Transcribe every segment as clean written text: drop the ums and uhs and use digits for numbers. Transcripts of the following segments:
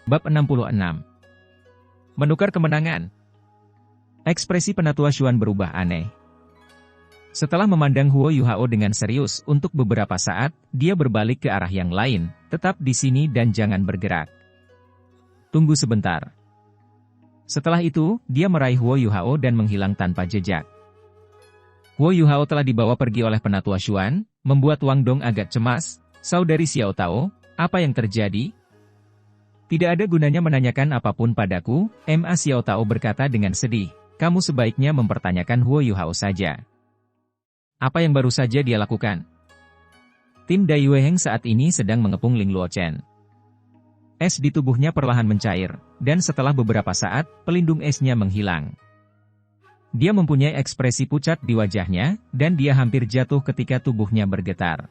Bab 66. Menukar kemenangan. Ekspresi Penatua Xuan berubah aneh. Setelah memandang Huo Yuhao dengan serius untuk beberapa saat, dia berbalik ke arah yang lain, tetap di sini dan jangan bergerak. Tunggu sebentar. Setelah itu, dia meraih Huo Yuhao dan menghilang tanpa jejak. Huo Yuhao telah dibawa pergi oleh Penatua Xuan, membuat Wang Dong agak cemas. Saudari Xiao Tao, apa yang terjadi? Tidak ada gunanya menanyakan apapun padaku, Ma Xiao Tao berkata dengan sedih. Kamu sebaiknya mempertanyakan Huo Yuhao saja. Apa yang baru saja dia lakukan? Tim Dai Weiheng saat ini sedang mengepung Ling Luochen. Es di tubuhnya perlahan mencair, dan setelah beberapa saat, pelindung esnya menghilang. Dia mempunyai ekspresi pucat di wajahnya, dan dia hampir jatuh ketika tubuhnya bergetar.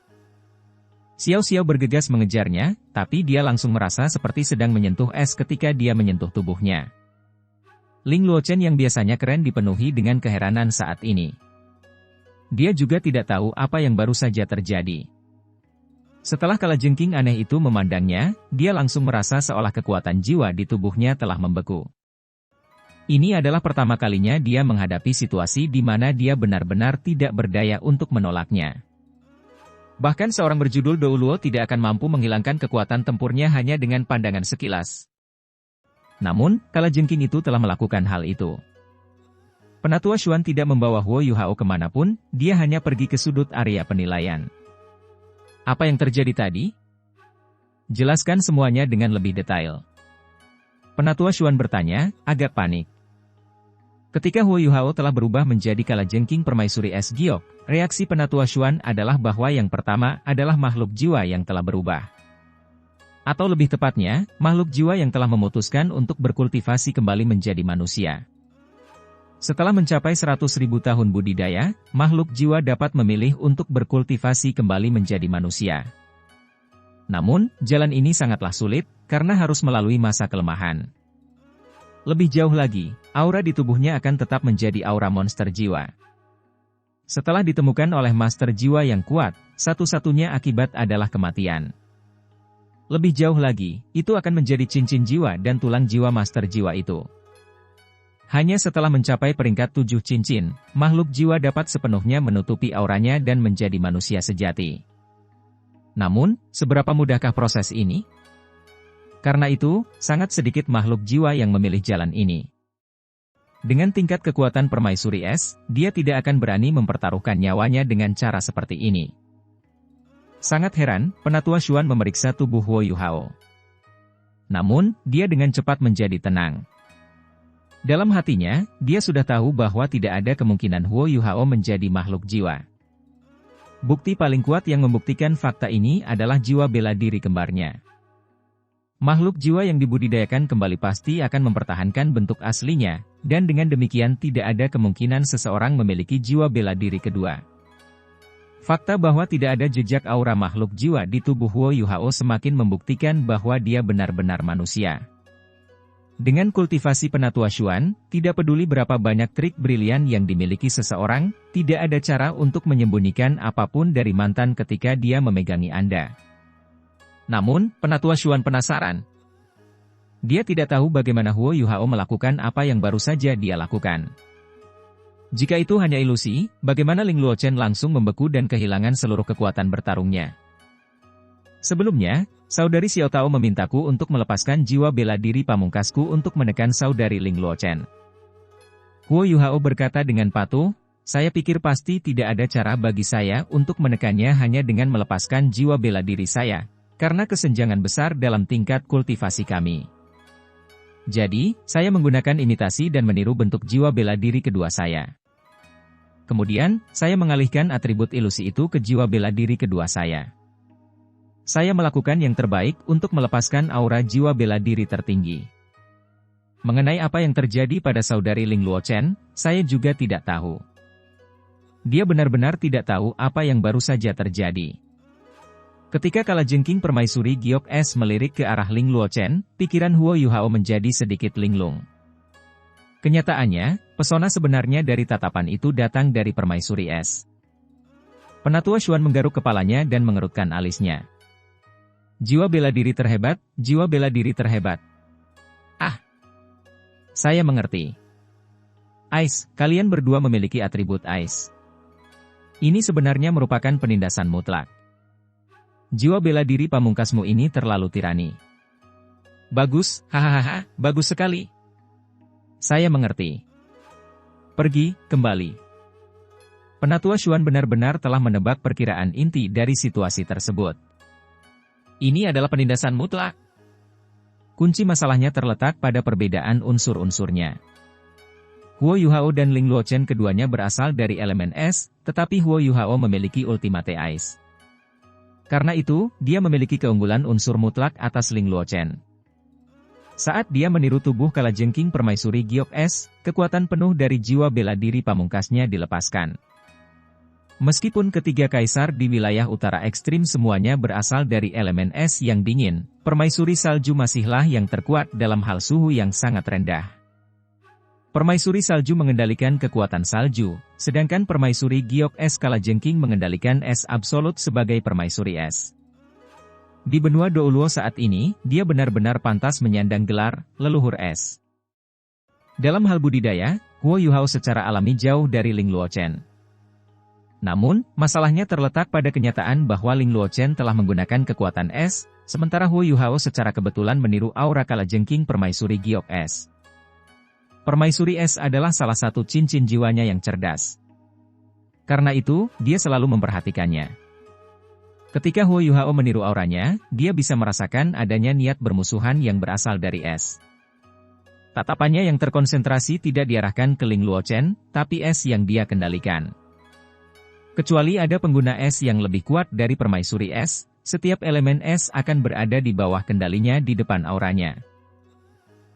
Xiao Xiao bergegas mengejarnya, tapi dia langsung merasa seperti sedang menyentuh es ketika dia menyentuh tubuhnya. Ling Luochen yang biasanya keren dipenuhi dengan keheranan saat ini. Dia juga tidak tahu apa yang baru saja terjadi. Setelah kalajengking aneh itu memandangnya, dia langsung merasa seolah kekuatan jiwa di tubuhnya telah membeku. Ini adalah pertama kalinya dia menghadapi situasi di mana dia benar-benar tidak berdaya untuk menolaknya. Bahkan seorang berjudul Dou Luo tidak akan mampu menghilangkan kekuatan tempurnya hanya dengan pandangan sekilas. Namun, kalajengking itu telah melakukan hal itu. Penatua Xuan tidak membawa Huo Yuhao kemanapun, dia hanya pergi ke sudut area penilaian. Apa yang terjadi tadi? Jelaskan semuanya dengan lebih detail. Penatua Xuan bertanya, agak panik. Ketika Huo Yuhao telah berubah menjadi kalajengking permaisuri es giok, reaksi Penatua Xuan adalah bahwa yang pertama adalah makhluk jiwa yang telah berubah. Atau lebih tepatnya, makhluk jiwa yang telah memutuskan untuk berkultivasi kembali menjadi manusia. Setelah mencapai 100.000 tahun budidaya, makhluk jiwa dapat memilih untuk berkultivasi kembali menjadi manusia. Namun, jalan ini sangatlah sulit, karena harus melalui masa kelemahan. Lebih jauh lagi, aura di tubuhnya akan tetap menjadi aura monster jiwa. Setelah ditemukan oleh master jiwa yang kuat, satu-satunya akibat adalah kematian. Lebih jauh lagi, itu akan menjadi cincin jiwa dan tulang jiwa master jiwa itu. Hanya setelah mencapai peringkat 7 cincin, makhluk jiwa dapat sepenuhnya menutupi auranya dan menjadi manusia sejati. Namun, seberapa mudahkah proses ini? Karena itu, sangat sedikit makhluk jiwa yang memilih jalan ini. Dengan tingkat kekuatan permaisuri es, dia tidak akan berani mempertaruhkan nyawanya dengan cara seperti ini. Sangat heran, Penatua Xuan memeriksa tubuh Huo Yuhao. Namun, dia dengan cepat menjadi tenang. Dalam hatinya, dia sudah tahu bahwa tidak ada kemungkinan Huo Yuhao menjadi makhluk jiwa. Bukti paling kuat yang membuktikan fakta ini adalah jiwa bela diri kembarnya. Makhluk jiwa yang dibudidayakan kembali pasti akan mempertahankan bentuk aslinya, dan dengan demikian tidak ada kemungkinan seseorang memiliki jiwa bela diri kedua. Fakta bahwa tidak ada jejak aura makhluk jiwa di tubuh Huo Yuhao semakin membuktikan bahwa dia benar-benar manusia. Dengan kultivasi Penatua Xuan, tidak peduli berapa banyak trik brilian yang dimiliki seseorang, tidak ada cara untuk menyembunyikan apapun dari mantan ketika dia memegangi Anda. Namun, Penatua Xuan penasaran. Dia tidak tahu bagaimana Huo Yuhao melakukan apa yang baru saja dia lakukan. Jika itu hanya ilusi, bagaimana Ling Luochen langsung membeku dan kehilangan seluruh kekuatan bertarungnya? Sebelumnya, saudari Xiao Tao memintaku untuk melepaskan jiwa bela diri pamungkasku untuk menekan saudari Ling Luochen. Huo Yuhao berkata dengan patuh, saya pikir pasti tidak ada cara bagi saya untuk menekannya hanya dengan melepaskan jiwa bela diri saya, karena kesenjangan besar dalam tingkat kultivasi kami. Jadi, saya menggunakan imitasi dan meniru bentuk jiwa bela diri kedua saya. Kemudian, saya mengalihkan atribut ilusi itu ke jiwa bela diri kedua saya. Saya melakukan yang terbaik untuk melepaskan aura jiwa bela diri tertinggi. Mengenai apa yang terjadi pada saudari Ling Luochen, saya juga tidak tahu. Dia benar-benar tidak tahu apa yang baru saja terjadi. Ketika kalajengking permaisuri giok es melirik ke arah Ling Luochen, pikiran Huo Yuhao menjadi sedikit linglung. Kenyataannya, pesona sebenarnya dari tatapan itu datang dari permaisuri es. Penatua Xuan menggaruk kepalanya dan mengerutkan alisnya. Jiwa bela diri terhebat, jiwa bela diri terhebat. Ah, saya mengerti. Ice, kalian berdua memiliki atribut Ice. Ini sebenarnya merupakan penindasan mutlak. Jiwa bela diri pamungkasmu ini terlalu tirani. Bagus, hahaha, bagus sekali. Saya mengerti. Pergi, kembali. Penatua Xuan benar-benar telah menebak perkiraan inti dari situasi tersebut. Ini adalah penindasan mutlak. Kunci masalahnya terletak pada perbedaan unsur-unsurnya. Huo Yuhao dan Ling Luochen keduanya berasal dari elemen es, tetapi Huo Yuhao memiliki ultimate ice. Karena itu, dia memiliki keunggulan unsur mutlak atas Ling Luochen. Saat dia meniru tubuh kalajengking permaisuri giok es, kekuatan penuh dari jiwa bela diri pamungkasnya dilepaskan. Meskipun ketiga kaisar di wilayah utara ekstrim semuanya berasal dari elemen es yang dingin, permaisuri salju masihlah yang terkuat dalam hal suhu yang sangat rendah. Permaisuri salju mengendalikan kekuatan salju, sedangkan permaisuri giok es kalajengking mengendalikan es absolut sebagai permaisuri es. Di benua Douluo saat ini, dia benar-benar pantas menyandang gelar leluhur es. Dalam hal budidaya, Huo Yuhao secara alami jauh dari Ling Luochen. Namun, masalahnya terletak pada kenyataan bahwa Ling Luochen telah menggunakan kekuatan es, sementara Huo Yuhao secara kebetulan meniru aura kalajengking permaisuri giok es. Permaisuri es adalah salah satu cincin jiwanya yang cerdas. Karena itu, dia selalu memperhatikannya. Ketika Huo Yuhao meniru auranya, dia bisa merasakan adanya niat bermusuhan yang berasal dari es. Tatapannya yang terkonsentrasi tidak diarahkan ke Ling Luochen, tapi es yang dia kendalikan. Kecuali ada pengguna es yang lebih kuat dari permaisuri es, setiap elemen es akan berada di bawah kendalinya di depan auranya.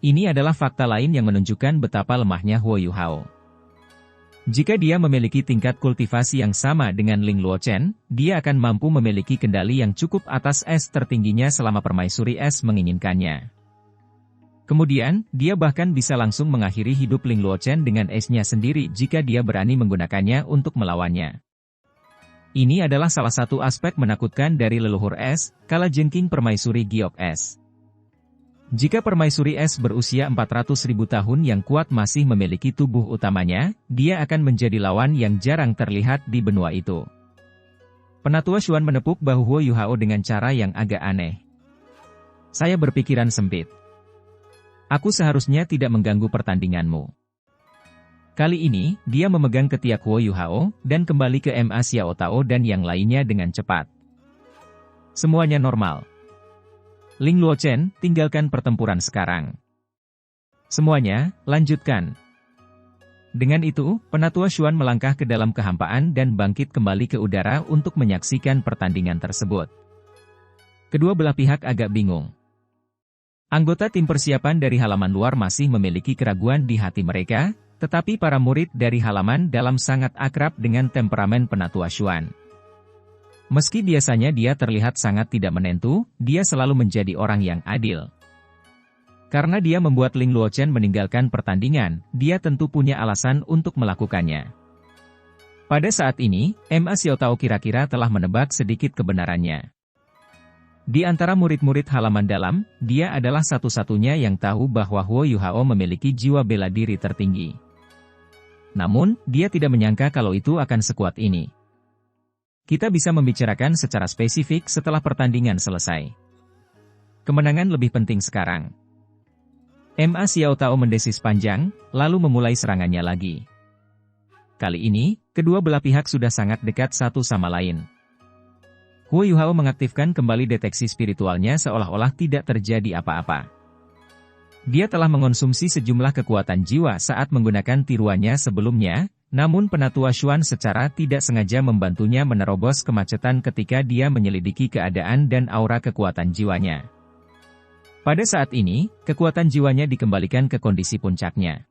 Ini adalah fakta lain yang menunjukkan betapa lemahnya Huo Yuhao. Jika dia memiliki tingkat kultivasi yang sama dengan Ling Luochen, dia akan mampu memiliki kendali yang cukup atas es tertingginya selama permaisuri es menginginkannya. Kemudian, dia bahkan bisa langsung mengakhiri hidup Ling Luochen dengan esnya sendiri jika dia berani menggunakannya untuk melawannya. Ini adalah salah satu aspek menakutkan dari leluhur es, kalajengking permaisuri giok es. Jika permaisuri es berusia 400.000 tahun yang kuat masih memiliki tubuh utamanya, dia akan menjadi lawan yang jarang terlihat di benua itu. Penatua Xuan menepuk bahu Huo Yuhao dengan cara yang agak aneh. Saya berpikiran sempit. Aku seharusnya tidak mengganggu pertandinganmu. Kali ini, dia memegang ketiak Huo Yuhao, dan kembali ke Ma Xiao Tao dan yang lainnya dengan cepat. Semuanya normal. Ling Luochen, tinggalkan pertempuran sekarang. Semuanya, lanjutkan. Dengan itu, Penatua Xuan melangkah ke dalam kehampaan dan bangkit kembali ke udara untuk menyaksikan pertandingan tersebut. Kedua belah pihak agak bingung. Anggota tim persiapan dari halaman luar masih memiliki keraguan di hati mereka, tetapi para murid dari halaman dalam sangat akrab dengan temperamen Penatua Xuan. Meski biasanya dia terlihat sangat tidak menentu, dia selalu menjadi orang yang adil. Karena dia membuat Ling Luochen meninggalkan pertandingan, dia tentu punya alasan untuk melakukannya. Pada saat ini, Ma Xiao Tao kira-kira telah menebak sedikit kebenarannya. Di antara murid-murid halaman dalam, dia adalah satu-satunya yang tahu bahwa Huo Yuhao memiliki jiwa bela diri tertinggi. Namun, dia tidak menyangka kalau itu akan sekuat ini. Kita bisa membicarakan secara spesifik setelah pertandingan selesai. Kemenangan lebih penting sekarang. Ma Xiao Tao mendesis panjang, lalu memulai serangannya lagi. Kali ini, kedua belah pihak sudah sangat dekat satu sama lain. Huo Yuhao mengaktifkan kembali deteksi spiritualnya seolah-olah tidak terjadi apa-apa. Dia telah mengonsumsi sejumlah kekuatan jiwa saat menggunakan tiruannya sebelumnya, namun Penatua Xuan secara tidak sengaja membantunya menerobos kemacetan ketika dia menyelidiki keadaan dan aura kekuatan jiwanya. Pada saat ini, kekuatan jiwanya dikembalikan ke kondisi puncaknya.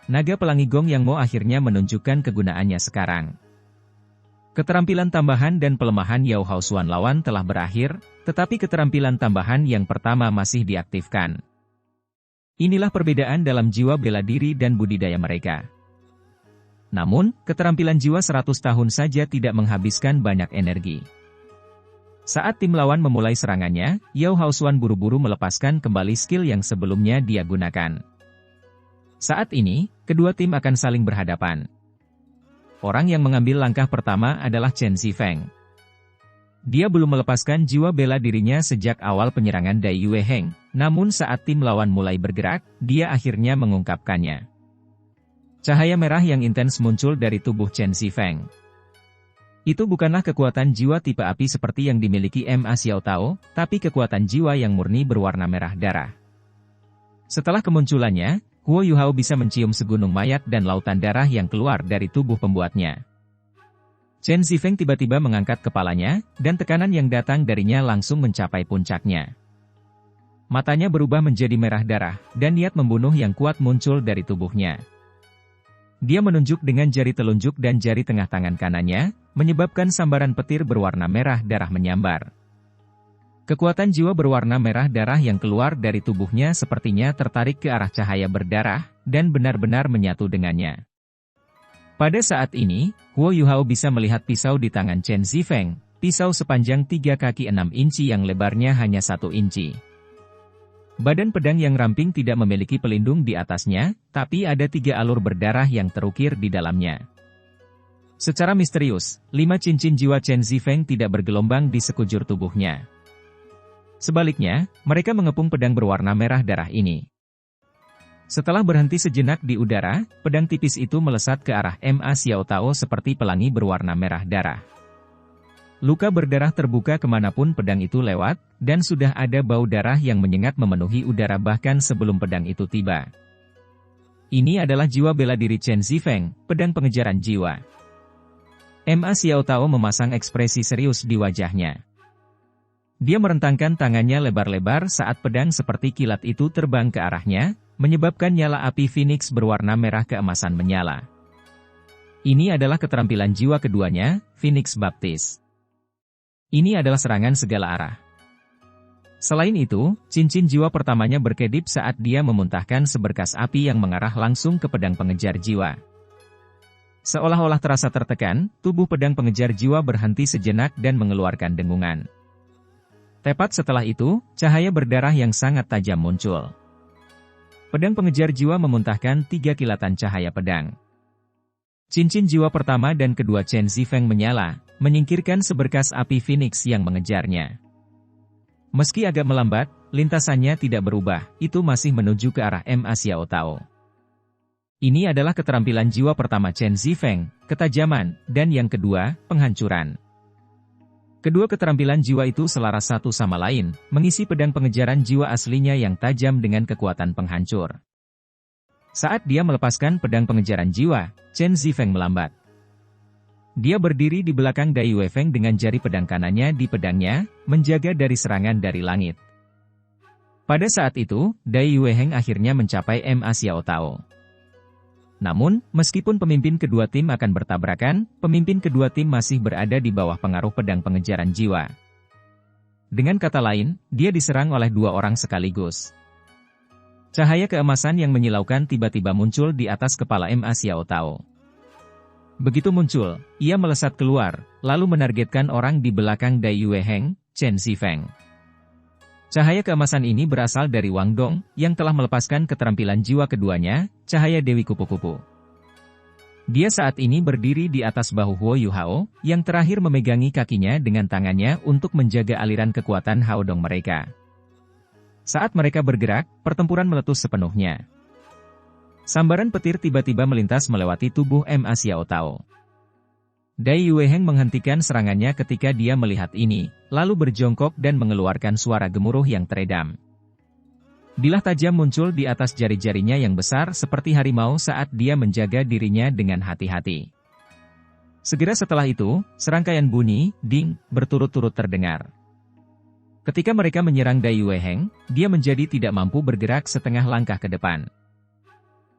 Naga pelangi Gong Yang Mo akhirnya menunjukkan kegunaannya sekarang. Keterampilan tambahan dan pelemahan Yao Hao Xuan lawan telah berakhir, tetapi keterampilan tambahan yang pertama masih diaktifkan. Inilah perbedaan dalam jiwa bela diri dan budidaya mereka. Namun, keterampilan jiwa 100 tahun saja tidak menghabiskan banyak energi. Saat tim lawan memulai serangannya, Yao Haosuan buru-buru melepaskan kembali skill yang sebelumnya dia gunakan. Saat ini, kedua tim akan saling berhadapan. Orang yang mengambil langkah pertama adalah Chen Zifeng. Dia belum melepaskan jiwa bela dirinya sejak awal penyerangan Dai Yueheng, namun saat tim lawan mulai bergerak, dia akhirnya mengungkapkannya. Cahaya merah yang intens muncul dari tubuh Chen Zifeng. Itu bukanlah kekuatan jiwa tipe api seperti yang dimiliki Ma Xiaotao, tapi kekuatan jiwa yang murni berwarna merah darah. Setelah kemunculannya, Huo Yuhao bisa mencium segunung mayat dan lautan darah yang keluar dari tubuh pembuatnya. Chen Zifeng tiba-tiba mengangkat kepalanya, dan tekanan yang datang darinya langsung mencapai puncaknya. Matanya berubah menjadi merah darah, dan niat membunuh yang kuat muncul dari tubuhnya. Dia menunjuk dengan jari telunjuk dan jari tengah tangan kanannya, menyebabkan sambaran petir berwarna merah darah menyambar. Kekuatan jiwa berwarna merah darah yang keluar dari tubuhnya sepertinya tertarik ke arah cahaya berdarah, dan benar-benar menyatu dengannya. Pada saat ini, Huo Yuhao bisa melihat pisau di tangan Chen Zifeng, pisau sepanjang 3 kaki 6 inci yang lebarnya hanya 1 inci. Badan pedang yang ramping tidak memiliki pelindung di atasnya, tapi ada 3 alur berdarah yang terukir di dalamnya. Secara misterius, 5 cincin jiwa Chen Zifeng tidak bergelombang di sekujur tubuhnya. Sebaliknya, mereka mengepung pedang berwarna merah darah ini. Setelah berhenti sejenak di udara, pedang tipis itu melesat ke arah Ma Xiaotao seperti pelangi berwarna merah darah. Luka berdarah terbuka kemanapun pedang itu lewat, dan sudah ada bau darah yang menyengat memenuhi udara bahkan sebelum pedang itu tiba. Ini adalah jiwa bela diri Chen Zifeng, pedang pengejaran jiwa. Ma Xiaotao memasang ekspresi serius di wajahnya. Dia merentangkan tangannya lebar-lebar saat pedang seperti kilat itu terbang ke arahnya, menyebabkan nyala api Phoenix berwarna merah keemasan menyala. Ini adalah keterampilan jiwa keduanya, Phoenix Baptis. Ini adalah serangan segala arah. Selain itu, cincin jiwa pertamanya berkedip saat dia memuntahkan seberkas api yang mengarah langsung ke pedang pengejar jiwa. Seolah-olah terasa tertekan, tubuh pedang pengejar jiwa berhenti sejenak dan mengeluarkan dengungan. Tepat setelah itu, cahaya berdarah yang sangat tajam muncul. Pedang pengejar jiwa memuntahkan 3 kilatan cahaya pedang. Cincin jiwa pertama dan kedua Chen Zifeng menyala, menyingkirkan seberkas api Phoenix yang mengejarnya. Meski agak melambat, lintasannya tidak berubah, itu masih menuju ke arah Ma Xiaotao. Ini adalah keterampilan jiwa pertama Chen Zifeng, ketajaman, dan yang kedua, penghancuran. Kedua keterampilan jiwa itu selaras satu sama lain, mengisi pedang pengejaran jiwa aslinya yang tajam dengan kekuatan penghancur. Saat dia melepaskan pedang pengejaran jiwa, Chen Zifeng melambat. Dia berdiri di belakang Dai Yuefeng dengan jari pedang kanannya di pedangnya, menjaga dari serangan dari langit. Pada saat itu, Dai Yueheng akhirnya mencapai Ma Xiaotao. Namun, meskipun pemimpin kedua tim akan bertabrakan, pemimpin kedua tim masih berada di bawah pengaruh pedang pengejaran jiwa. Dengan kata lain, dia diserang oleh 2 orang sekaligus. Cahaya keemasan yang menyilaukan tiba-tiba muncul di atas kepala Ma Xiaotao. Begitu muncul, ia melesat keluar, lalu menargetkan orang di belakang Dai Yueheng, Chen Zifeng. Cahaya keemasan ini berasal dari Wang Dong, yang telah melepaskan keterampilan jiwa keduanya, cahaya Dewi Kupu-Kupu. Dia saat ini berdiri di atas bahu Huo Yuhao, yang terakhir memegangi kakinya dengan tangannya untuk menjaga aliran kekuatan Hao Dong mereka. Saat mereka bergerak, pertempuran meletus sepenuhnya. Sambaran petir tiba-tiba melintas melewati tubuh Ma Xiaotao. Dai Yueheng menghentikan serangannya ketika dia melihat ini, lalu berjongkok dan mengeluarkan suara gemuruh yang teredam. Bilah tajam muncul di atas jari-jarinya yang besar seperti harimau saat dia menjaga dirinya dengan hati-hati. Segera setelah itu, serangkaian bunyi, ding, berturut-turut terdengar. Ketika mereka menyerang Dai Yueheng, dia menjadi tidak mampu bergerak setengah langkah ke depan.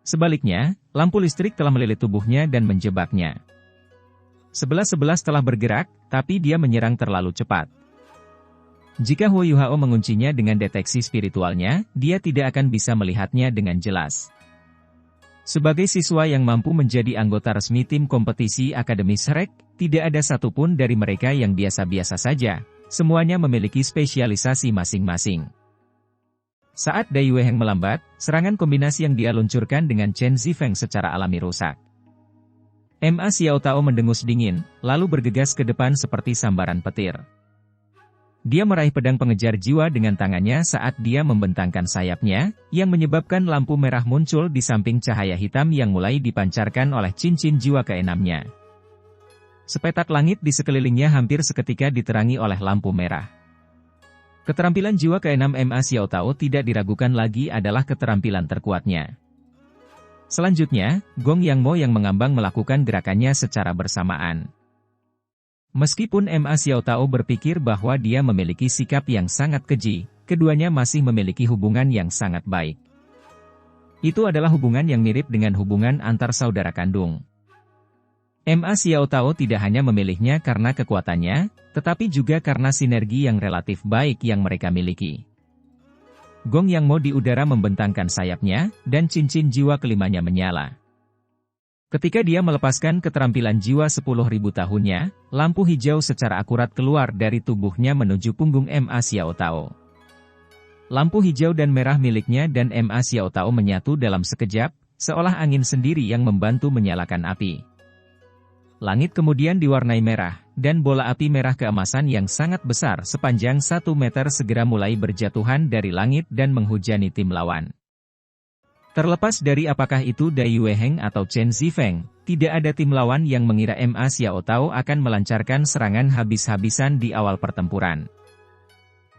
Sebaliknya, lampu listrik telah melilit tubuhnya dan menjebaknya. 11-11 telah bergerak, tapi dia menyerang terlalu cepat. Jika Huo Yuhao menguncinya dengan deteksi spiritualnya, dia tidak akan bisa melihatnya dengan jelas. Sebagai siswa yang mampu menjadi anggota resmi tim kompetisi Akademi Shrek, tidak ada satupun dari mereka yang biasa-biasa saja, semuanya memiliki spesialisasi masing-masing. Saat Dai Weiheng melambat, serangan kombinasi yang dia luncurkan dengan Chen Zifeng secara alami rusak. Ma Xiao Tao mendengus dingin, lalu bergegas ke depan seperti sambaran petir. Dia meraih pedang pengejar jiwa dengan tangannya saat dia membentangkan sayapnya, yang menyebabkan lampu merah muncul di samping cahaya hitam yang mulai dipancarkan oleh cincin jiwa keenamnya. Sepetak langit di sekelilingnya hampir seketika diterangi oleh lampu merah. Keterampilan jiwa keenam Ma Xiao Tao tidak diragukan lagi adalah keterampilan terkuatnya. Selanjutnya, Gong Yang Mo yang mengambang melakukan gerakannya secara bersamaan. Meskipun Ma Xiao Tao berpikir bahwa dia memiliki sikap yang sangat keji, keduanya masih memiliki hubungan yang sangat baik. Itu adalah hubungan yang mirip dengan hubungan antar saudara kandung. Ma Xiao Tao tidak hanya memilihnya karena kekuatannya, tetapi juga karena sinergi yang relatif baik yang mereka miliki. Gong Yang Mo di udara membentangkan sayapnya, dan cincin jiwa kelimanya menyala. Ketika dia melepaskan keterampilan jiwa 10.000 tahunnya, lampu hijau secara akurat keluar dari tubuhnya menuju punggung Ma Xiao Tao. Lampu hijau dan merah miliknya dan Ma Xiao Tao menyatu dalam sekejap, seolah angin sendiri yang membantu menyalakan api. Langit kemudian diwarnai merah, dan bola api merah keemasan yang sangat besar sepanjang 1 meter segera mulai berjatuhan dari langit dan menghujani tim lawan. Terlepas dari apakah itu Dai Weiheng atau Chen Zifeng, tidak ada tim lawan yang mengira Ma Xiao Tao akan melancarkan serangan habis-habisan di awal pertempuran.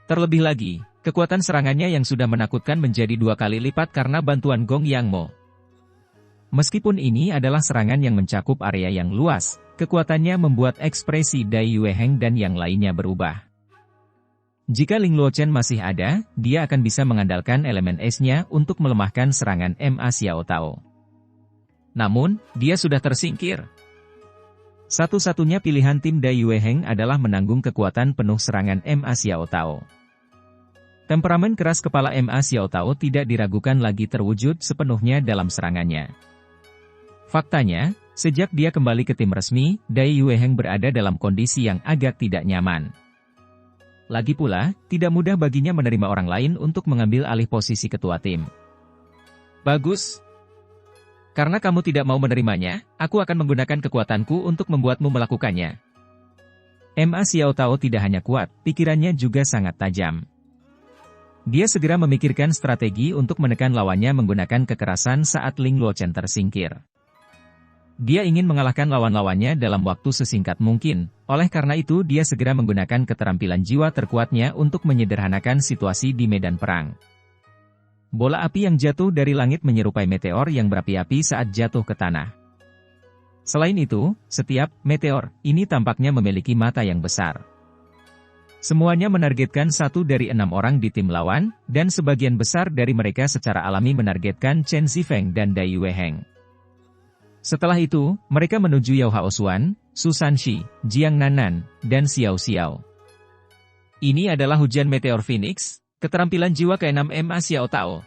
Terlebih lagi, kekuatan serangannya yang sudah menakutkan menjadi 2 kali lipat karena bantuan Gong Yang Mo. Meskipun ini adalah serangan yang mencakup area yang luas, kekuatannya membuat ekspresi Dai Weiheng dan yang lainnya berubah. Jika Ling Luochen masih ada, dia akan bisa mengandalkan elemen es-nya untuk melemahkan serangan Ma Xiao Tao. Namun, dia sudah tersingkir. Satu-satunya pilihan tim Dai Weiheng adalah menanggung kekuatan penuh serangan Ma Xiao Tao. Temperamen keras kepala Ma Xiao Tao tidak diragukan lagi terwujud sepenuhnya dalam serangannya. Faktanya, sejak dia kembali ke tim resmi, Dai Weiheng berada dalam kondisi yang agak tidak nyaman. Lagi pula, tidak mudah baginya menerima orang lain untuk mengambil alih posisi ketua tim. Bagus. Karena kamu tidak mau menerimanya, aku akan menggunakan kekuatanku untuk membuatmu melakukannya. Ma Xiao Tao tidak hanya kuat, pikirannya juga sangat tajam. Dia segera memikirkan strategi untuk menekan lawannya menggunakan kekerasan saat Ling Luochen tersingkir. Dia ingin mengalahkan lawan-lawannya dalam waktu sesingkat mungkin, oleh karena itu dia segera menggunakan keterampilan jiwa terkuatnya untuk menyederhanakan situasi di medan perang. Bola api yang jatuh dari langit menyerupai meteor yang berapi-api saat jatuh ke tanah. Selain itu, setiap meteor ini tampaknya memiliki mata yang besar. Semuanya menargetkan 1 dari 6 orang di tim lawan, dan sebagian besar dari mereka secara alami menargetkan Chen Zifeng dan Dai Weiheng. Setelah itu, mereka menuju Yao Haosuan, Su Sanxi, Jiang Nanan, dan Xiao Xiao. Ini adalah hujan meteor Phoenix, keterampilan jiwa ke-6 Ma Xiao Tao.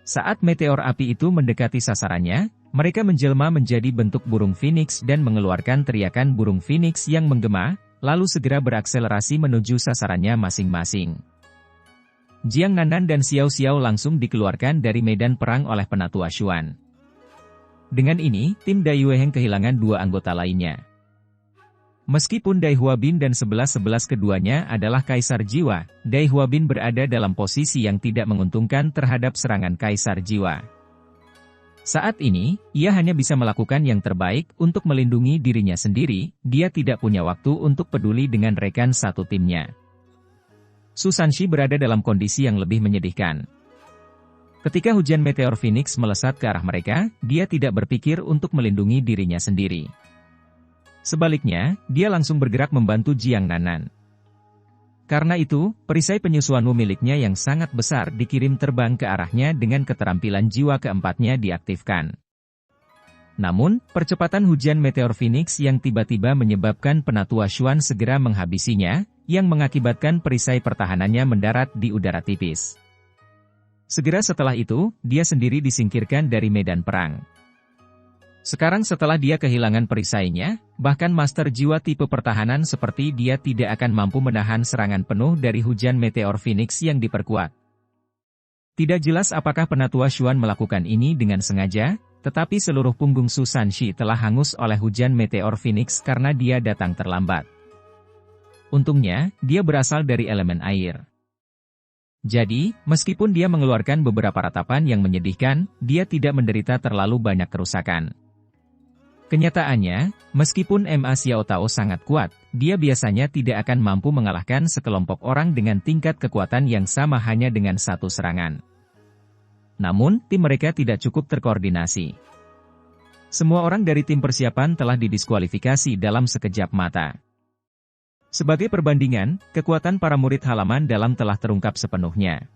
Saat meteor api itu mendekati sasarannya, mereka menjelma menjadi bentuk burung Phoenix dan mengeluarkan teriakan burung Phoenix yang menggema, lalu segera berakselerasi menuju sasarannya masing-masing. Jiang Nanan dan Xiao Xiao langsung dikeluarkan dari medan perang oleh penatua Xuan. Dengan ini, tim Dai Weiheng kehilangan 2 anggota lainnya. Meskipun Dai Huabin dan 11-11 keduanya adalah kaisar jiwa, Dai Huabin berada dalam posisi yang tidak menguntungkan terhadap serangan kaisar jiwa. Saat ini, ia hanya bisa melakukan yang terbaik untuk melindungi dirinya sendiri, dia tidak punya waktu untuk peduli dengan rekan satu timnya. Su Sanxi berada dalam kondisi yang lebih menyedihkan. Ketika hujan meteor Phoenix melesat ke arah mereka, dia tidak berpikir untuk melindungi dirinya sendiri. Sebaliknya, dia langsung bergerak membantu Jiang Nanan. Karena itu, perisai penyusuanmu miliknya yang sangat besar dikirim terbang ke arahnya dengan keterampilan jiwa keempatnya diaktifkan. Namun, percepatan hujan meteor Phoenix yang tiba-tiba menyebabkan penatua Xuan segera menghabisinya, yang mengakibatkan perisai pertahanannya mendarat di udara tipis. Segera setelah itu, dia sendiri disingkirkan dari medan perang. Sekarang setelah dia kehilangan perisainya, bahkan Master Jiwa tipe pertahanan seperti dia tidak akan mampu menahan serangan penuh dari hujan meteor Phoenix yang diperkuat. Tidak jelas apakah Penatua Xuan melakukan ini dengan sengaja, tetapi seluruh punggung Su Sanshi telah hangus oleh hujan meteor Phoenix karena dia datang terlambat. Untungnya, dia berasal dari elemen air. Jadi, meskipun dia mengeluarkan beberapa ratapan yang menyedihkan, dia tidak menderita terlalu banyak kerusakan. Kenyataannya, meskipun Ma Xiao Tao sangat kuat, dia biasanya tidak akan mampu mengalahkan sekelompok orang dengan tingkat kekuatan yang sama hanya dengan satu serangan. Namun, tim mereka tidak cukup terkoordinasi. Semua orang dari tim persiapan telah didiskualifikasi dalam sekejap mata. Sebagai perbandingan, kekuatan para murid halaman dalam telah terungkap sepenuhnya.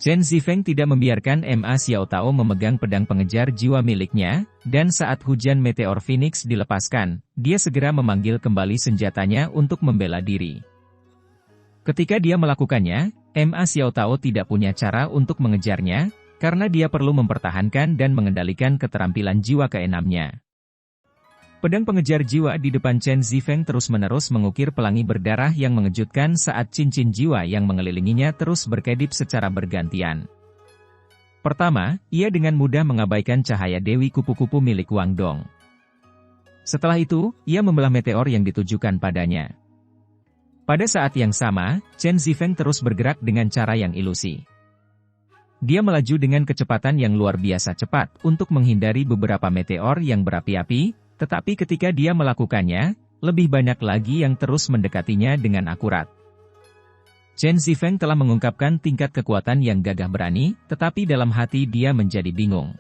Chen Zifeng tidak membiarkan Ma Xiao Tao memegang pedang pengejar jiwa miliknya, dan saat hujan meteor Phoenix dilepaskan, dia segera memanggil kembali senjatanya untuk membela diri. Ketika dia melakukannya, Ma Xiao Tao tidak punya cara untuk mengejarnya, karena dia perlu mempertahankan dan mengendalikan keterampilan jiwa keenamnya. Pedang pengejar jiwa di depan Chen Zifeng terus-menerus mengukir pelangi berdarah yang mengejutkan saat cincin jiwa yang mengelilinginya terus berkedip secara bergantian. Pertama, ia dengan mudah mengabaikan cahaya Dewi Kupu-Kupu milik Wang Dong. Setelah itu, ia membelah meteor yang ditujukan padanya. Pada saat yang sama, Chen Zifeng terus bergerak dengan cara yang ilusi. Dia melaju dengan kecepatan yang luar biasa cepat untuk menghindari beberapa meteor yang berapi-api, tetapi ketika dia melakukannya, lebih banyak lagi yang terus mendekatinya dengan akurat. Chen Zifeng telah mengungkapkan tingkat kekuatan yang gagah berani, tetapi dalam hati dia menjadi bingung.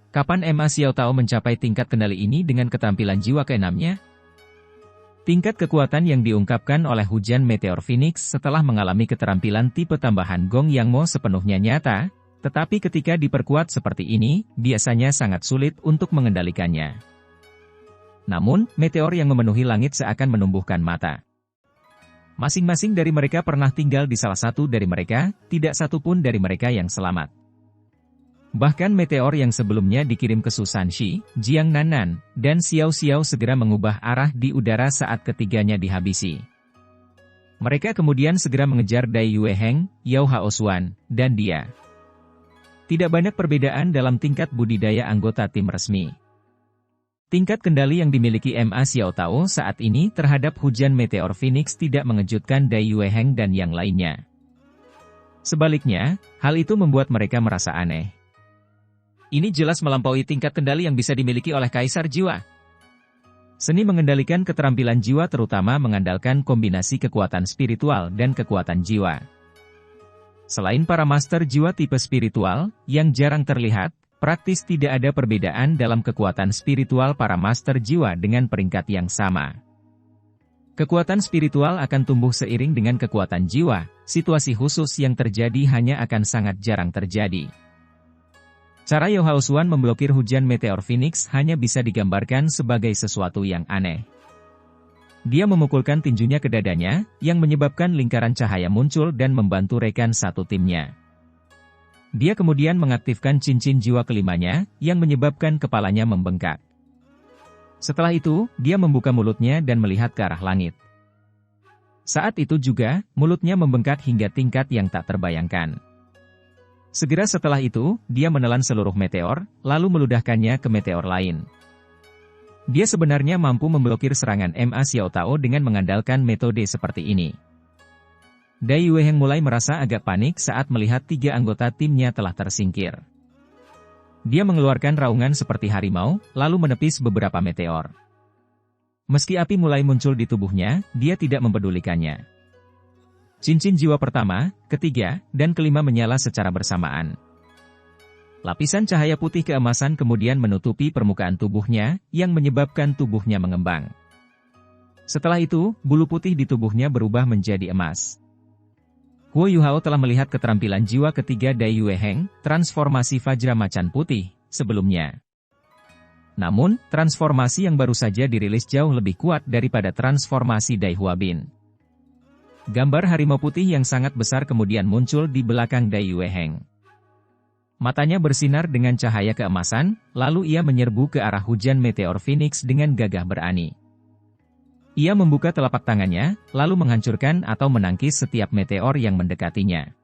Kapan Ma Xiao Tao mencapai tingkat kendali ini dengan keterampilan jiwa keenamnya? Tingkat kekuatan yang diungkapkan oleh hujan meteor Phoenix setelah mengalami keterampilan tipe tambahan Gong Yang Mo sepenuhnya nyata, tetapi ketika diperkuat seperti ini, biasanya sangat sulit untuk mengendalikannya. Namun, meteor yang memenuhi langit seakan menumbuhkan mata. Masing-masing dari mereka pernah tinggal di salah satu dari mereka, tidak satu pun dari mereka yang selamat. Bahkan meteor yang sebelumnya dikirim ke Su Sanshi, Jiang Nanan, dan Xiao Xiao segera mengubah arah di udara saat ketiganya dihabisi. Mereka kemudian segera mengejar Dai Yue Heng, Yao Hao Xuan, dan dia. Tidak banyak perbedaan dalam tingkat budidaya anggota tim resmi. Tingkat kendali yang dimiliki Ma Xiao Tao saat ini terhadap hujan meteor Phoenix tidak mengejutkan Dai Yue Heng dan yang lainnya. Sebaliknya, hal itu membuat mereka merasa aneh. Ini jelas melampaui tingkat kendali yang bisa dimiliki oleh Kaisar Jiwa. Seni mengendalikan keterampilan jiwa terutama mengandalkan kombinasi kekuatan spiritual dan kekuatan jiwa. Selain para master jiwa tipe spiritual, yang jarang terlihat, praktis tidak ada perbedaan dalam kekuatan spiritual para master jiwa dengan peringkat yang sama. Kekuatan spiritual akan tumbuh seiring dengan kekuatan jiwa, situasi khusus yang terjadi hanya akan sangat jarang terjadi. Cara Yao Hao Xuan memblokir hujan meteor Phoenix hanya bisa digambarkan sebagai sesuatu yang aneh. Dia memukulkan tinjunya ke dadanya, yang menyebabkan lingkaran cahaya muncul dan membantu rekan satu timnya. Dia kemudian mengaktifkan cincin jiwa kelimanya, yang menyebabkan kepalanya membengkak. Setelah itu, dia membuka mulutnya dan melihat ke arah langit. Saat itu juga, mulutnya membengkak hingga tingkat yang tak terbayangkan. Segera setelah itu, dia menelan seluruh meteor, lalu meludahkannya ke meteor lain. Dia sebenarnya mampu memblokir serangan Ma Xiao Tao dengan mengandalkan metode seperti ini. Dai Yue Heng mulai merasa agak panik saat melihat 3 anggota timnya telah tersingkir. Dia mengeluarkan raungan seperti harimau, lalu menepis beberapa meteor. Meski api mulai muncul di tubuhnya, dia tidak mempedulikannya. Cincin jiwa pertama, ketiga, dan kelima menyala secara bersamaan. Lapisan cahaya putih keemasan kemudian menutupi permukaan tubuhnya, yang menyebabkan tubuhnya mengembang. Setelah itu, bulu putih di tubuhnya berubah menjadi emas. Huo Yuhao telah melihat keterampilan jiwa ketiga Dai Yue Heng, transformasi Fajra Macan Putih, sebelumnya. Namun, transformasi yang baru saja dirilis jauh lebih kuat daripada transformasi Dai Huabin. Gambar harimau putih yang sangat besar kemudian muncul di belakang Dai Yue Heng. Matanya bersinar dengan cahaya keemasan, lalu ia menyerbu ke arah hujan meteor Phoenix dengan gagah berani. Ia membuka telapak tangannya, lalu menghancurkan atau menangkis setiap meteor yang mendekatinya.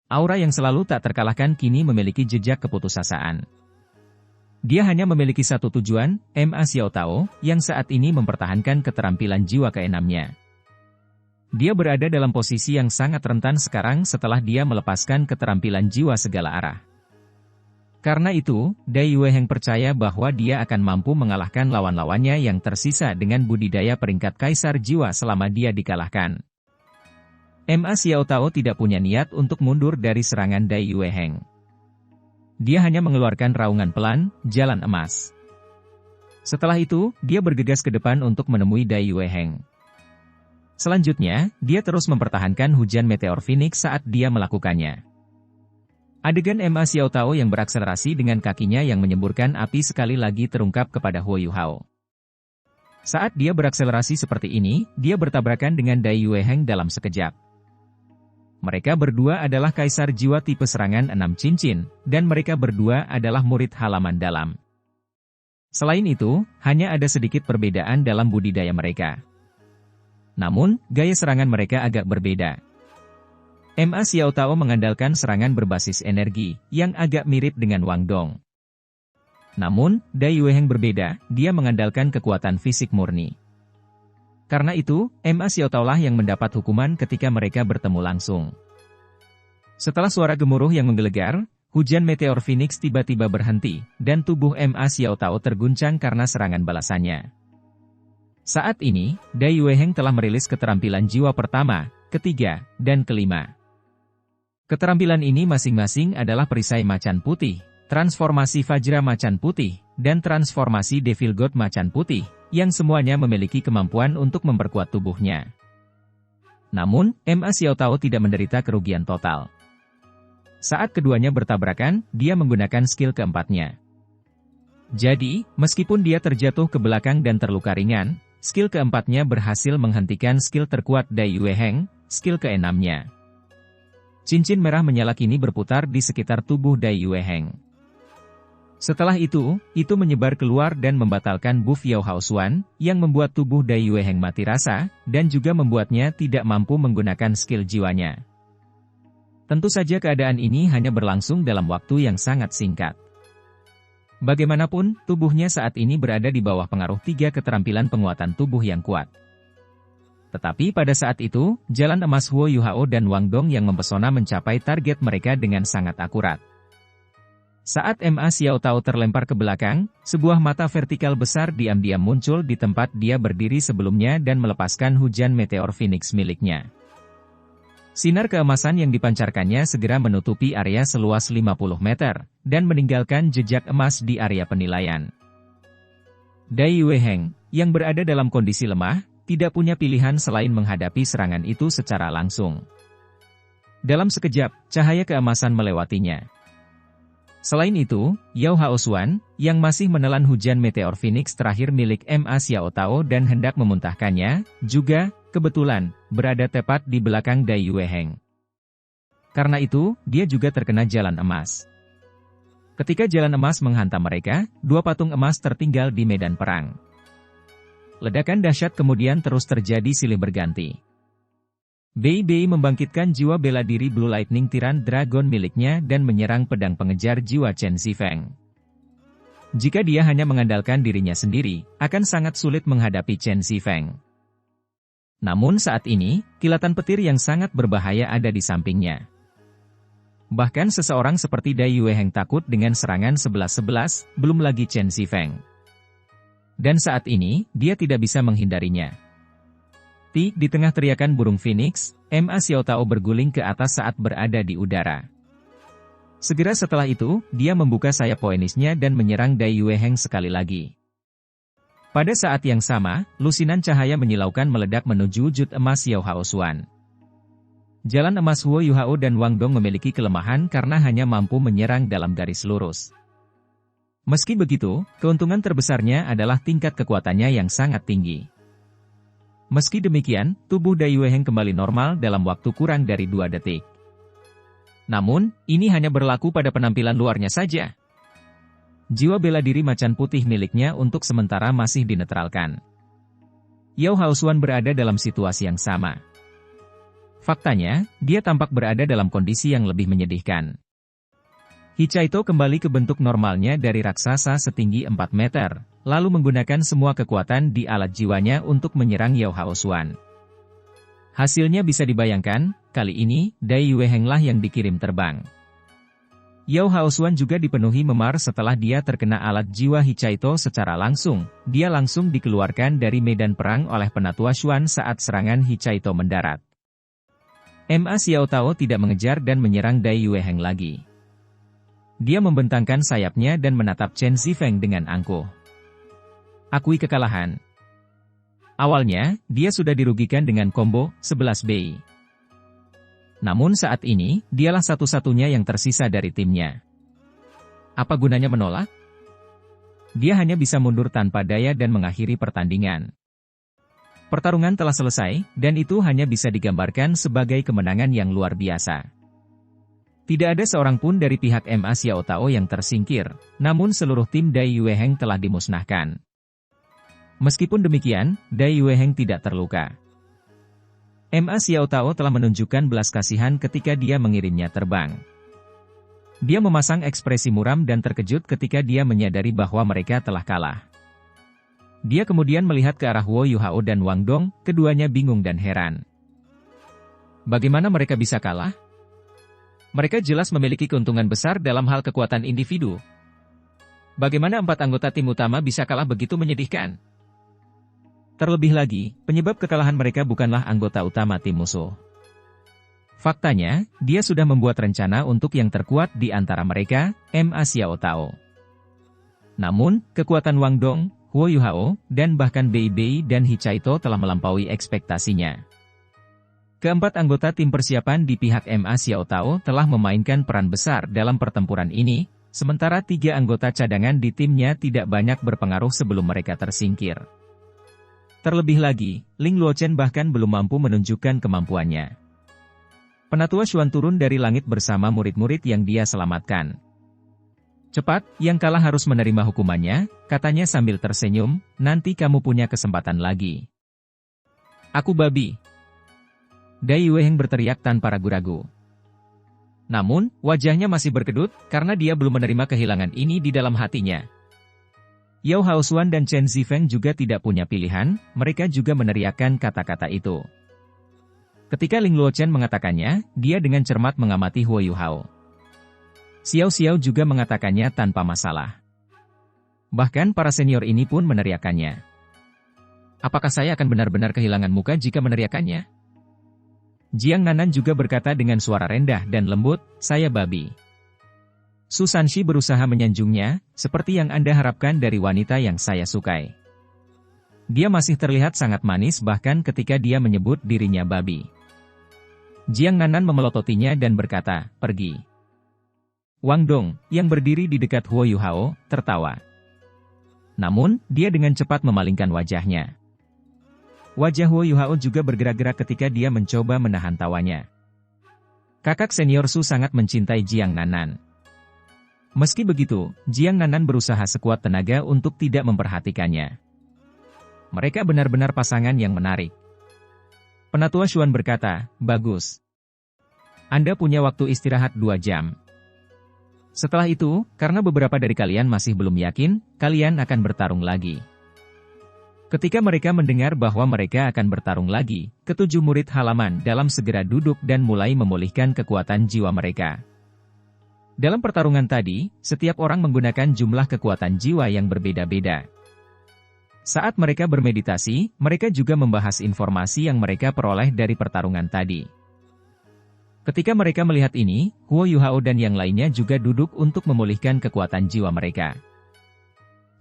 Aura yang selalu tak terkalahkan kini memiliki jejak keputusasaan. Dia hanya memiliki satu tujuan, Ma Xiaotao, yang saat ini mempertahankan keterampilan jiwa keenamnya. Dia berada dalam posisi yang sangat rentan sekarang setelah dia melepaskan keterampilan jiwa segala arah. Karena itu, Dai Yueheng percaya bahwa dia akan mampu mengalahkan lawan-lawannya yang tersisa dengan budidaya peringkat kaisar jiwa selama dia dikalahkan. Ma Xiaotao tidak punya niat untuk mundur dari serangan Dai Yueheng. Dia hanya mengeluarkan raungan pelan, jalan emas. Setelah itu, dia bergegas ke depan untuk menemui Dai Yueheng. Selanjutnya, dia terus mempertahankan hujan meteor Phoenix saat dia melakukannya. Adegan Ma Xiaotao yang berakselerasi dengan kakinya yang menyemburkan api sekali lagi terungkap kepada Huo Yuhao. Saat dia berakselerasi seperti ini, dia bertabrakan dengan Dai Yueheng dalam sekejap. Mereka berdua adalah kaisar jiwa tipe serangan 6 cincin, dan mereka berdua adalah murid halaman dalam. Selain itu, hanya ada sedikit perbedaan dalam budidaya mereka. Namun, gaya serangan mereka agak berbeda. Ma Xiaotao mengandalkan serangan berbasis energi, yang agak mirip dengan Wang Dong. Namun, Dai Yueheng berbeda, dia mengandalkan kekuatan fisik murni. Karena itu, Ma Xiaotao lah yang mendapat hukuman ketika mereka bertemu langsung. Setelah suara gemuruh yang menggelegar, hujan meteor Phoenix tiba-tiba berhenti, dan tubuh Ma Xiaotao terguncang karena serangan balasannya. Saat ini, Dai Yueheng telah merilis keterampilan jiwa pertama, ketiga, dan kelima. Keterampilan ini masing-masing adalah perisai macan putih, transformasi Vajra macan putih, dan transformasi Devil God macan putih, yang semuanya memiliki kemampuan untuk memperkuat tubuhnya. Namun, Ma Xiaotao tidak menderita kerugian total. Saat keduanya bertabrakan, dia menggunakan skill keempatnya. Jadi, meskipun dia terjatuh ke belakang dan terluka ringan, skill keempatnya berhasil menghentikan skill terkuat Dai Yueheng, skill keenamnya. Cincin merah menyala kini berputar di sekitar tubuh Dai Yueheng. Setelah itu menyebar keluar dan membatalkan buff Yao Hao Xuan, yang membuat tubuh Dai Yueheng mati rasa, dan juga membuatnya tidak mampu menggunakan skill jiwanya. Tentu saja keadaan ini hanya berlangsung dalam waktu yang sangat singkat. Bagaimanapun, tubuhnya saat ini berada di bawah pengaruh 3 keterampilan penguatan tubuh yang kuat. Tetapi pada saat itu, jalan emas Huo Yuhao dan Wang Dong yang mempesona mencapai target mereka dengan sangat akurat. Saat Ma Xiaotao terlempar ke belakang, sebuah mata vertikal besar diam-diam muncul di tempat dia berdiri sebelumnya dan melepaskan hujan meteor Phoenix miliknya. Sinar keemasan yang dipancarkannya segera menutupi area seluas 50 meter, dan meninggalkan jejak emas di area penilaian. Dai Yueheng, yang berada dalam kondisi lemah, tidak punya pilihan selain menghadapi serangan itu secara langsung. Dalam sekejap, cahaya keemasan melewatinya. Selain itu, Yao Hao Xuan, yang masih menelan hujan meteor Phoenix terakhir milik Ma Xiaotao dan hendak memuntahkannya, juga, kebetulan, berada tepat di belakang Dai Yueheng. Karena itu, dia juga terkena jalan emas. Ketika jalan emas menghantam mereka, 2 patung emas tertinggal di medan perang. Ledakan dahsyat kemudian terus terjadi silih berganti. Bei membangkitkan jiwa bela diri Blue Lightning Tiran Dragon miliknya dan menyerang pedang pengejar jiwa Chen Zifeng. Jika dia hanya mengandalkan dirinya sendiri, akan sangat sulit menghadapi Chen Zifeng. Namun saat ini, kilatan petir yang sangat berbahaya ada di sampingnya. Bahkan seseorang seperti Dai Yueheng takut dengan serangan 11-11, belum lagi Chen Zifeng. Dan saat ini, dia tidak bisa menghindarinya. Di tengah teriakan burung Phoenix, Ma Xiaotao berguling ke atas saat berada di udara. Segera setelah itu, dia membuka sayap poenisnya dan menyerang Dai Yueheng sekali lagi. Pada saat yang sama, lusinan cahaya menyilaukan meledak menuju wujud emas Yao Hao Xuan. Jalan emas Huo Yuhao dan Wang Dong memiliki kelemahan karena hanya mampu menyerang dalam garis lurus. Meski begitu, keuntungan terbesarnya adalah tingkat kekuatannya yang sangat tinggi. Meski demikian, tubuh Dai Yueheng kembali normal dalam waktu kurang dari 2 detik. Namun, ini hanya berlaku pada penampilan luarnya saja. Jiwa bela diri macan putih miliknya untuk sementara masih dinetralkan. Yao Haosuan berada dalam situasi yang sama. Faktanya, dia tampak berada dalam kondisi yang lebih menyedihkan. Hichaito kembali ke bentuk normalnya dari raksasa setinggi 4 meter, lalu menggunakan semua kekuatan di alat jiwanya untuk menyerang Yao Haosuan. Hasilnya bisa dibayangkan, kali ini, Dai Yuehenglah yang dikirim terbang. Yao Haosuan juga dipenuhi memar setelah dia terkena alat jiwa Hichaito secara langsung. Dia langsung dikeluarkan dari medan perang oleh Penatua Xuan saat serangan Hichaito mendarat. Ma Xiao Tao tidak mengejar dan menyerang Dai Yueheng lagi. Dia membentangkan sayapnya dan menatap Chen Zifeng dengan angkuh. Akui kekalahan. Awalnya, dia sudah dirugikan dengan combo 11 Bei. Namun saat ini, dialah satu-satunya yang tersisa dari timnya. Apa gunanya menolak? Dia hanya bisa mundur tanpa daya dan mengakhiri pertandingan. Pertarungan telah selesai, dan itu hanya bisa digambarkan sebagai kemenangan yang luar biasa. Tidak ada seorang pun dari pihak Ma Xiao Tao yang tersingkir, namun seluruh tim Dai Yueheng telah dimusnahkan. Meskipun demikian, Dai Yueheng tidak terluka. Ma Xiao Tao telah menunjukkan belas kasihan ketika dia mengirimnya terbang. Dia memasang ekspresi muram dan terkejut ketika dia menyadari bahwa mereka telah kalah. Dia kemudian melihat ke arah Huo Yuhao dan Wang Dong, keduanya bingung dan heran. Bagaimana mereka bisa kalah? Mereka jelas memiliki keuntungan besar dalam hal kekuatan individu. Bagaimana 4 anggota tim utama bisa kalah begitu menyedihkan? Terlebih lagi, penyebab kekalahan mereka bukanlah anggota utama tim musuh. Faktanya, dia sudah membuat rencana untuk yang terkuat di antara mereka, Ma Xiao Tao. Namun, kekuatan Wang Dong, Huo Yuhao, dan bahkan Bei Bei dan Hichaito telah melampaui ekspektasinya. Keempat anggota tim persiapan di pihak Ma Xiao Tao telah memainkan peran besar dalam pertempuran ini, sementara 3 anggota cadangan di timnya tidak banyak berpengaruh sebelum mereka tersingkir. Terlebih lagi, Ling Luochen bahkan belum mampu menunjukkan kemampuannya. Penatua Xuan turun dari langit bersama murid-murid yang dia selamatkan. Cepat, yang kalah harus menerima hukumannya, katanya sambil tersenyum, nanti kamu punya kesempatan lagi. Aku babi. Dai Yueheng berteriak tanpa ragu-ragu. Namun, wajahnya masih berkedut, karena dia belum menerima kehilangan ini di dalam hatinya. Yao Haosuan dan Chen Zifeng juga tidak punya pilihan, mereka juga meneriakkan kata-kata itu. Ketika Ling Luochen mengatakannya, dia dengan cermat mengamati Huo Yuhao. Xiao Xiao juga mengatakannya tanpa masalah. Bahkan para senior ini pun meneriakannya. Apakah saya akan benar-benar kehilangan muka jika meneriakannya? Jiang Nanan juga berkata dengan suara rendah dan lembut, saya babi. Su Sanxi berusaha menyanjungnya, seperti yang Anda harapkan dari wanita yang saya sukai. Dia masih terlihat sangat manis bahkan ketika dia menyebut dirinya babi. Jiang Nanan memelototinya dan berkata, pergi. Wang Dong, yang berdiri di dekat Huo Yuhao, tertawa. Namun, dia dengan cepat memalingkan wajahnya. Wajah Huo Yuhao juga bergerak-gerak ketika dia mencoba menahan tawanya. Kakak senior Su sangat mencintai Jiang Nanan. Meski begitu, Jiang Nanan berusaha sekuat tenaga untuk tidak memperhatikannya. Mereka benar-benar pasangan yang menarik. Penatua Xuan berkata, bagus. Anda punya waktu istirahat 2 jam. Setelah itu, karena beberapa dari kalian masih belum yakin, kalian akan bertarung lagi. Ketika mereka mendengar bahwa mereka akan bertarung lagi, ketujuh murid halaman dalam segera duduk dan mulai memulihkan kekuatan jiwa mereka. Dalam pertarungan tadi, setiap orang menggunakan jumlah kekuatan jiwa yang berbeda-beda. Saat mereka bermeditasi, mereka juga membahas informasi yang mereka peroleh dari pertarungan tadi. Ketika mereka melihat ini, Huo Yuhao dan yang lainnya juga duduk untuk memulihkan kekuatan jiwa mereka.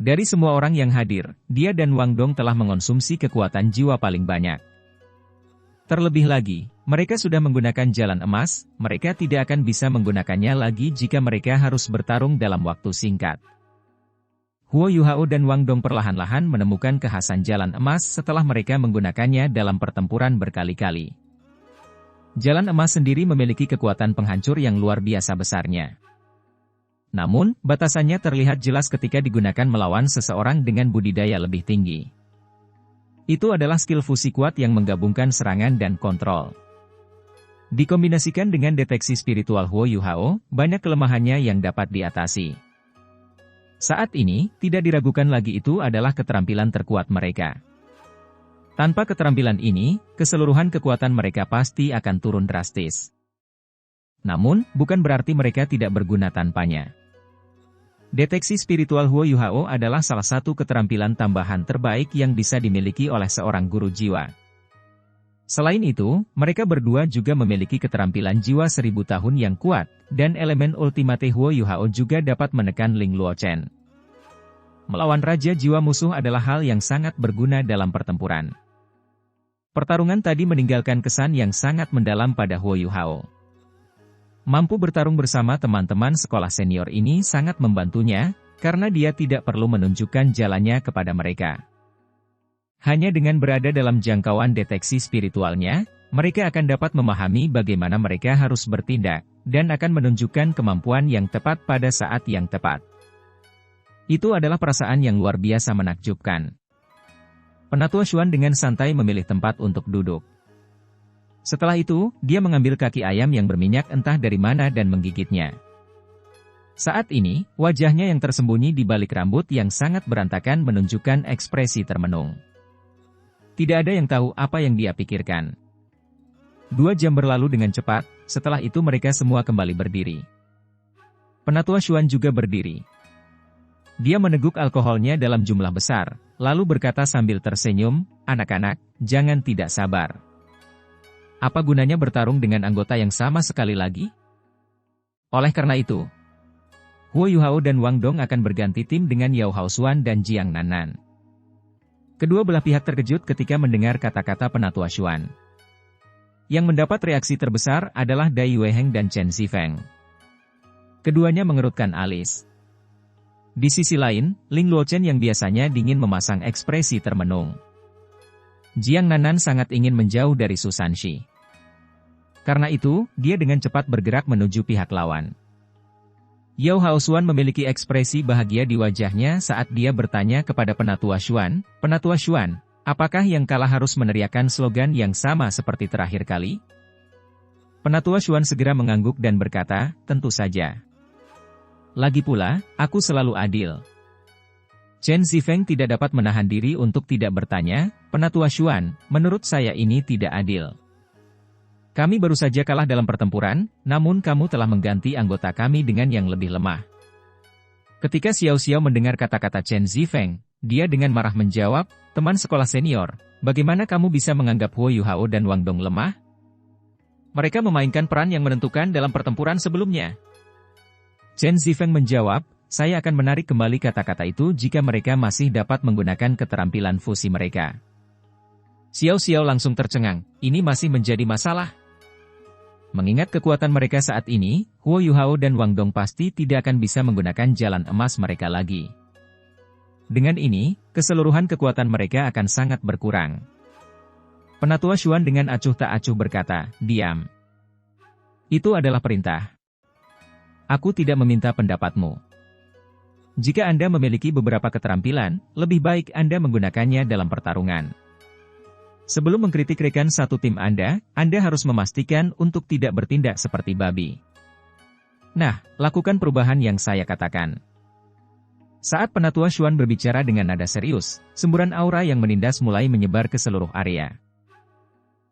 Dari semua orang yang hadir, dia dan Wang Dong telah mengonsumsi kekuatan jiwa paling banyak. Terlebih lagi, mereka sudah menggunakan jalan emas, mereka tidak akan bisa menggunakannya lagi jika mereka harus bertarung dalam waktu singkat. Huo Yuhao dan Wang Dong perlahan-lahan menemukan kekhasan jalan emas setelah mereka menggunakannya dalam pertempuran berkali-kali. Jalan emas sendiri memiliki kekuatan penghancur yang luar biasa besarnya. Namun, batasannya terlihat jelas ketika digunakan melawan seseorang dengan budidaya lebih tinggi. Itu adalah skill fusi kuat yang menggabungkan serangan dan kontrol. Dikombinasikan dengan deteksi spiritual Huo Yuhao, banyak kelemahannya yang dapat diatasi. Saat ini, tidak diragukan lagi itu adalah keterampilan terkuat mereka. Tanpa keterampilan ini, keseluruhan kekuatan mereka pasti akan turun drastis. Namun, bukan berarti mereka tidak berguna tanpanya. Deteksi spiritual Huo Yuhao adalah salah satu keterampilan tambahan terbaik yang bisa dimiliki oleh seorang guru jiwa. Selain itu, mereka berdua juga memiliki keterampilan jiwa 1000 tahun yang kuat, dan elemen ultimate Huo Yuhao juga dapat menekan Ling Luochen. Melawan Raja Jiwa musuh adalah hal yang sangat berguna dalam pertempuran. Pertarungan tadi meninggalkan kesan yang sangat mendalam pada Huo Yuhao. Mampu bertarung bersama teman-teman sekolah senior ini sangat membantunya, karena dia tidak perlu menunjukkan jalannya kepada mereka. Hanya dengan berada dalam jangkauan deteksi spiritualnya, mereka akan dapat memahami bagaimana mereka harus bertindak, dan akan menunjukkan kemampuan yang tepat pada saat yang tepat. Itu adalah perasaan yang luar biasa menakjubkan. Penatua Xuan dengan santai memilih tempat untuk duduk. Setelah itu, dia mengambil kaki ayam yang berminyak entah dari mana dan menggigitnya. Saat ini, wajahnya yang tersembunyi di balik rambut yang sangat berantakan menunjukkan ekspresi termenung. Tidak ada yang tahu apa yang dia pikirkan. 2 jam berlalu dengan cepat, setelah itu mereka semua kembali berdiri. Penatua Xuan juga berdiri. Dia meneguk alkoholnya dalam jumlah besar, lalu berkata sambil tersenyum, "Anak-anak, jangan tidak sabar. Apa gunanya bertarung dengan anggota yang sama sekali lagi? Oleh karena itu, Huo Yuhao dan Wang Dong akan berganti tim dengan Yao Haosuan dan Jiang Nannan." Kedua belah pihak terkejut ketika mendengar kata-kata Penatua Xuan. Yang mendapat reaksi terbesar adalah Dai Weiheng dan Chen Zifeng. Keduanya mengerutkan alis. Di sisi lain, Ling Luochen yang biasanya dingin memasang ekspresi termenung. Jiang Nannan sangat ingin menjauh dari Su Sanxi. Karena itu, dia dengan cepat bergerak menuju pihak lawan. Yao Haosuan memiliki ekspresi bahagia di wajahnya saat dia bertanya kepada Penatua Xuan, "Penatua Xuan, apakah yang kalah harus meneriakkan slogan yang sama seperti terakhir kali?" Penatua Xuan segera mengangguk dan berkata, "Tentu saja. Lagi pula, aku selalu adil." Chen Zifeng tidak dapat menahan diri untuk tidak bertanya, "Penatua Xuan, menurut saya ini tidak adil. Kami baru saja kalah dalam pertempuran, namun kamu telah mengganti anggota kami dengan yang lebih lemah." Ketika Xiao Xiao mendengar kata-kata Chen Zifeng, dia dengan marah menjawab, "Teman sekolah senior, bagaimana kamu bisa menganggap Huo Yuhao dan Wang Dong lemah? Mereka memainkan peran yang menentukan dalam pertempuran sebelumnya." Chen Zifeng menjawab, "Saya akan menarik kembali kata-kata itu jika mereka masih dapat menggunakan keterampilan fusi mereka." Xiao Xiao langsung tercengang, ini masih menjadi masalah. Mengingat kekuatan mereka saat ini, Huo Yuhao dan Wang Dong pasti tidak akan bisa menggunakan jalan emas mereka lagi. Dengan ini, keseluruhan kekuatan mereka akan sangat berkurang. Penatua Xuan dengan acuh tak acuh berkata, "Diam. Itu adalah perintah. Aku tidak meminta pendapatmu. Jika Anda memiliki beberapa keterampilan, lebih baik Anda menggunakannya dalam pertarungan. Sebelum mengkritik rekan satu tim Anda harus memastikan untuk tidak bertindak seperti babi. Nah, lakukan perubahan yang saya katakan." Saat Penatua Xuan berbicara dengan nada serius, semburan aura yang menindas mulai menyebar ke seluruh area.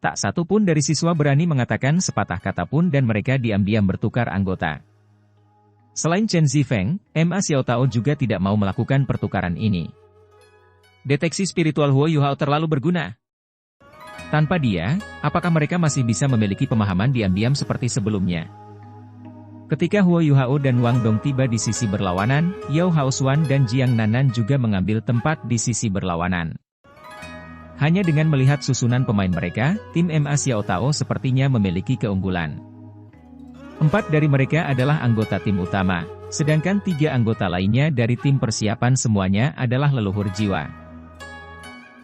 Tak satu pun dari siswa berani mengatakan sepatah kata pun dan mereka diam-diam bertukar anggota. Selain Chen Zifeng, Ma Xiao Tao juga tidak mau melakukan pertukaran ini. Deteksi spiritual Huo Yuhao terlalu berguna. Tanpa dia, apakah mereka masih bisa memiliki pemahaman diam-diam seperti sebelumnya? Ketika Huo Yuhao dan Wang Dong tiba di sisi berlawanan, Yao Haosuan dan Jiang Nannan juga mengambil tempat di sisi berlawanan. Hanya dengan melihat susunan pemain mereka, tim Ma Xiao Tao sepertinya memiliki keunggulan. 4 dari mereka adalah anggota tim utama, sedangkan 3 anggota lainnya dari tim persiapan semuanya adalah leluhur jiwa.